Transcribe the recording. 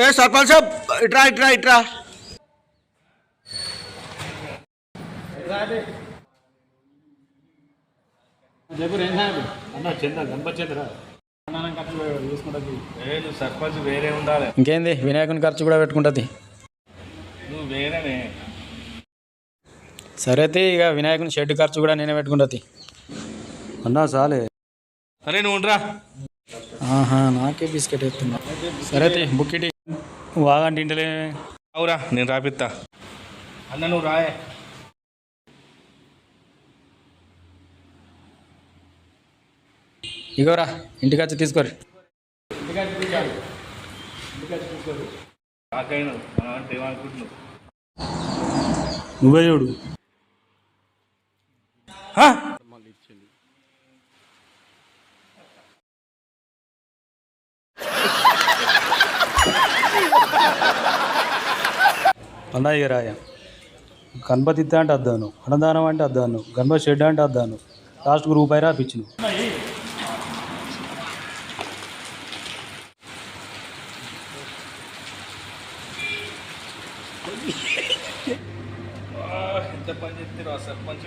ఏ సర్పంచ్ సాబ్ ఇట్రా ఇట్రా ఇట్రా. సర్పంచ్ వేరే ఉండాలి. ఇంకేంది వినాయకుని ఖర్చు కూడా పెట్టుకుంటుంది. నువ్వు వేరేనే. సరే అయితే ఇక వినాయకుని షెడ్ ఖర్చు కూడా నేనే పెట్టుకుంటుంది. అన్నా చాలే. అరే నువ్వు ఉండరా. ఆహా నాకే బిస్కెట్ ఎత్తున్నా. సరే అయితే బుక్కిటి వాగంటే ఇంటలే. అవురా నేను రాపిస్తా. అన్న నువ్వు రాయే. ఇగోరా ఇంటికి వచ్చి తీసుకోరు. నాకైనా మనం అంటే ఏమనుకుంటున్నావు? నువ్వే చూడు. పండుగ రాయ గణపతి ఇద్దా అంటే అద్దాను, అన్నదానం అంటే అద్దాను, గణపతి షెడ్ అంటే అద్దాను, లాస్ట్కు రూపాయి రాపిచ్చును. ఎంత పని చేస్తే సర్పంచ్